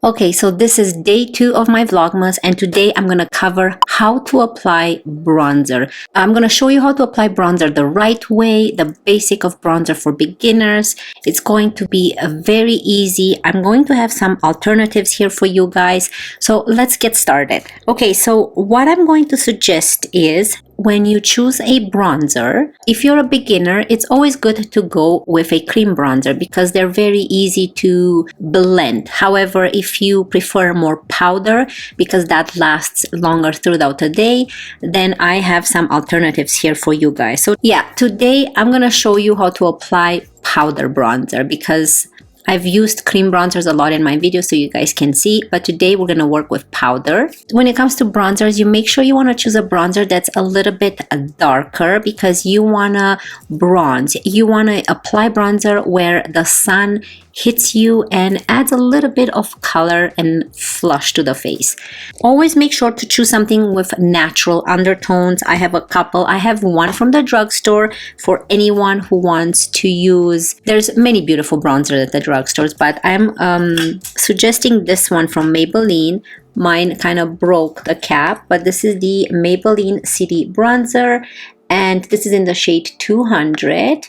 Okay, so this is day 2 of my Vlogmas, and today I'm going to cover how to apply bronzer. I'm going to show you how to apply bronzer the right way, the basic of bronzer for beginners. It's going to be very easy. I'm going to have some alternatives here for you guys. So let's get started. Okay, so what I'm going to suggest is when you choose a bronzer, if you're a beginner, it's always good to go with a cream bronzer because they're very easy to blend. However, if you prefer more powder because that lasts longer throughout the day, then I have some alternatives here for you guys. So yeah, today I'm gonna show you how to apply powder bronzer because I've used cream bronzers a lot in my videos so you guys can see, but today we're going to work with powder. When it comes to bronzers, you make sure you want to choose a bronzer that's a little bit darker because you want to bronze. You want to apply bronzer where the sun hits you and adds a little bit of color and flush to the face. Always make sure to choose something with natural undertones. I have a couple. I have one from the drugstore for anyone who wants to use. There's many beautiful bronzers at the drugstores, but I'm suggesting this one from Maybelline. Mine kind of broke the cap, but this is the Maybelline City Bronzer, and this is in the shade 200.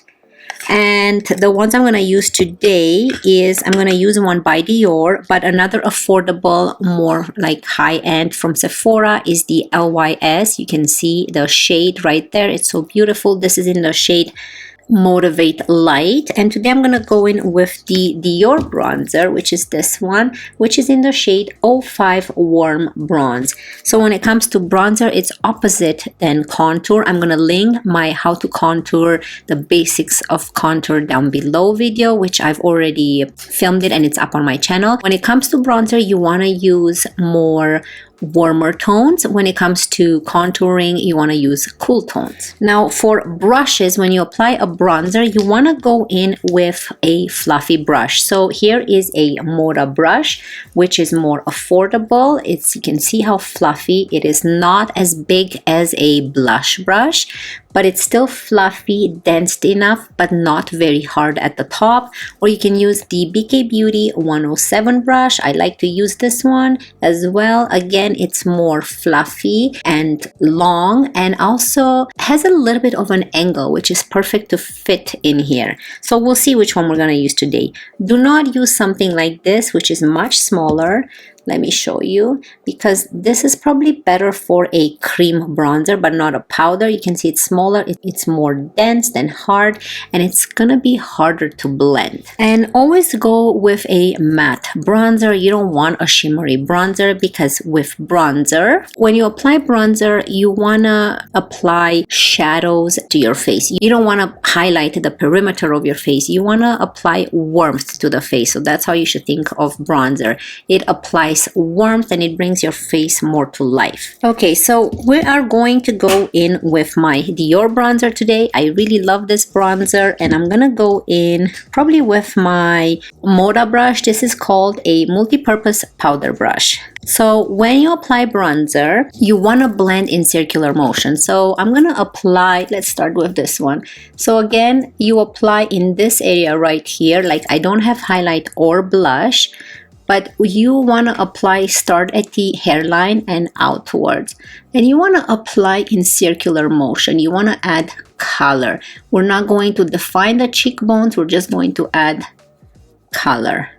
And the ones I'm going to use today is I'm going to use one by Dior, but another affordable, more like high-end from Sephora is the LYS. You can see the shade right there. It's so beautiful. This is in the shade Motivate Light, and today I'm gonna go in with the Dior bronzer, which is this one, which is in the shade 05 Warm Bronze. So when it comes to bronzer, it's opposite than contour. I'm gonna link my how to contour, the basics of contour down below video, which I've already filmed it and it's up on my channel. When it comes to bronzer, you want to use more warmer tones. When it comes to contouring, you want to use cool tones. Now for brushes, when you apply a bronzer, you want to go in with a fluffy brush. So here is a Moda brush, which is more affordable. You can see how fluffy it is. Not as big as a blush brush, but it's still fluffy, dense enough, but not very hard at the top. Or you can use the BK Beauty 107 brush. I like to use this one as well. Again, it's more fluffy and long, and also has a little bit of an angle, which is perfect to fit in here. So we'll see which one we're going to use today. Do not use something like this, which is much smaller. Let me show you, because this is probably better for a cream bronzer, but not a powder. You can see it's smaller, it's more dense than hard, and it's gonna be harder to blend. And always go with a matte bronzer. You don't want a shimmery bronzer, because with bronzer, when you apply bronzer, you wanna apply shadows to your face. You don't wanna highlight the perimeter of your face. You wanna apply warmth to the face. So that's how you should think of bronzer. It applies warmth and it brings your face more to life. Okay, so we are going to go in with my Dior bronzer today. I really love this bronzer, and I'm gonna go in probably with my Moda brush. This is called a multi-purpose powder brush. So when you apply bronzer, you want to blend in circular motion. So I'm going to apply, let's start with this one. So again, you apply in this area right here. Like I don't have highlight or blush, but you want to apply, start at the hairline and outwards. And you want to apply in circular motion. You want to add color. We're not going to define the cheekbones. We're just going to add color.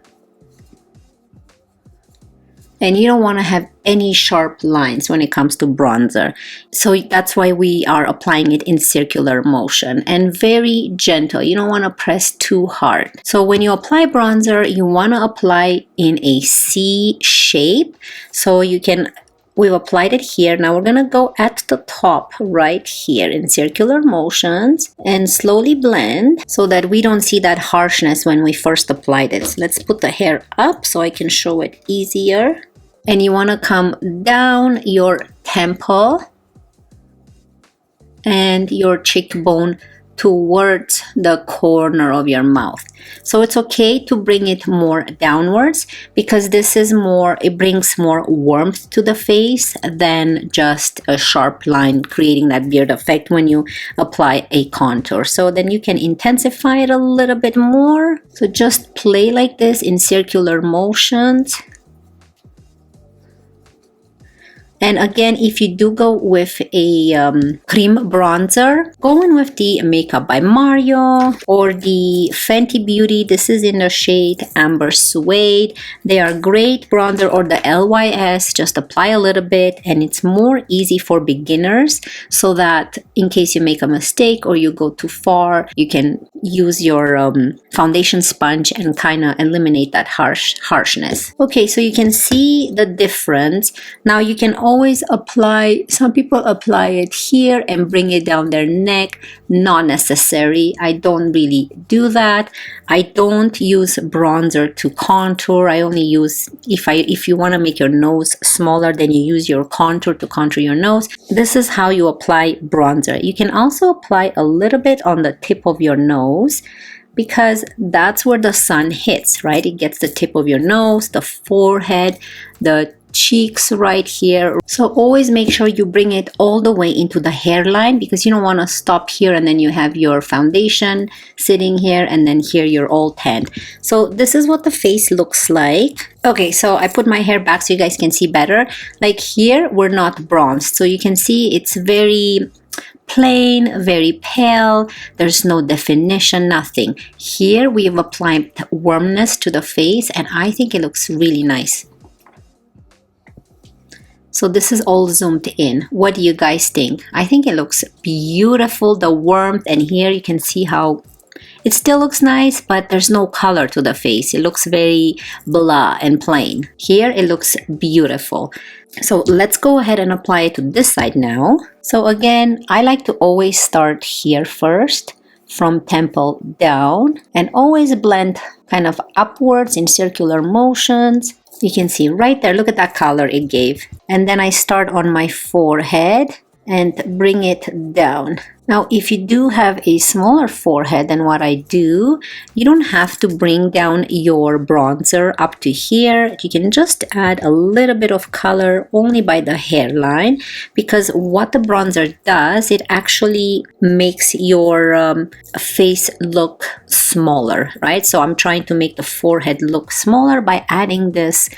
And you don't want to have any sharp lines when it comes to bronzer. So that's why we are applying it in circular motion and very gentle. You don't want to press too hard. So when you apply bronzer, you want to apply in a C shape. So you can, we've applied it here. Now we're going to go at the top right here in circular motions and slowly blend so that we don't see that harshness when we first applied it. So let's put the hair up so I can show it easier. And you want to come down your temple and your cheekbone towards the corner of your mouth. So it's okay to bring it more downwards because this is more, it brings more warmth to the face than just a sharp line creating that beard effect when you apply a contour. So then you can intensify it a little bit more. So just play like this in circular motions. And again, if you do go with a cream bronzer, go in with the Makeup by Mario or the Fenty Beauty. This is in the shade Amber Suede. They are great bronzer, or the LYS. Just apply a little bit, and it's more easy for beginners, so that in case you make a mistake or you go too far, you can use your foundation sponge and kind of eliminate that harshness. Okay, so you can see the difference. Now you can always apply, some people apply it here and bring it down their neck. Not necessary. I don't really do that. I don't use bronzer to contour. I only use, if you want to make your nose smaller, then you use your contour to contour your nose. This is how you apply bronzer. You can also apply a little bit on the tip of your nose, because that's where the sun hits, right? It gets the tip of your nose, the forehead, the cheeks right here. So always make sure you bring it all the way into the hairline, because you don't want to stop here and then you have your foundation sitting here and then here you're all tanned. So this is what the face looks like. Okay, so I put my hair back so you guys can see better. Like here, we're not bronzed. So you can see it's very plain, very pale. There's no definition, nothing. Here we've applied warmness to the face, and I think it looks really nice. So this is all zoomed in. What do you guys think? I think it looks beautiful, the warmth, and here you can see how it still looks nice, but there's no color to the face. It looks very blah and plain. Here it looks beautiful. So let's go ahead and apply it to this side now. So again, I like to always start here first, from temple down, and always blend kind of upwards in circular motions. You can see right there, look at that color it gave. And then I start on my forehead and bring it down. Now, if you do have a smaller forehead than what I do, you don't have to bring down your bronzer up to here. You can just add a little bit of color only by the hairline, because what the bronzer does, it actually makes your face look smaller, right? So I'm trying to make the forehead look smaller by adding this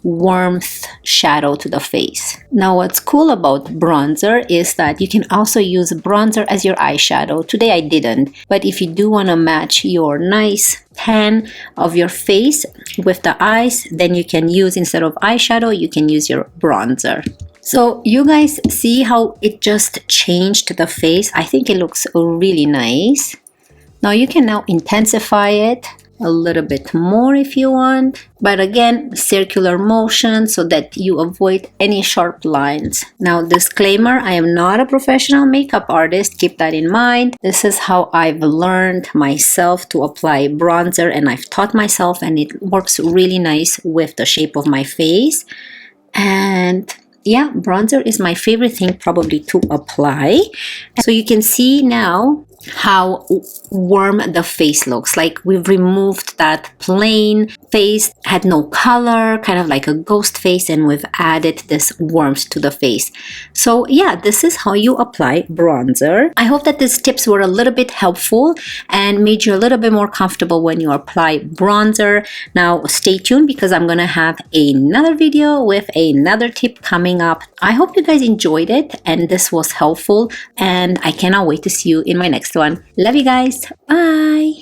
warmth shadow to the face. Now what's cool about bronzer is that you can also use bronzer as your eyeshadow. Today I didn't, but if you do want to match your nice tan of your face with the eyes, then you can use, instead of eyeshadow, you can use your bronzer. So you guys see how it just changed the face? I think it looks really nice. Now you can now intensify it a little bit more if you want, but again, circular motion so that you avoid any sharp lines. Now, disclaimer, I am not a professional makeup artist, keep that in mind. This is how I've learned myself to apply bronzer, and I've taught myself, and it works really nice with the shape of my face. And yeah, bronzer is my favorite thing probably to apply. So you can see now how warm the face looks. Like we've removed that plain face, had no color, kind of like a ghost face, and we've added this warmth to the face. So yeah, this is how you apply bronzer. I hope that these tips were a little bit helpful and made you a little bit more comfortable when you apply bronzer. Now stay tuned, because I'm gonna have another video with another tip coming up. I hope you guys enjoyed it and this was helpful, and I cannot wait to see you in my next one. Love you guys. Bye.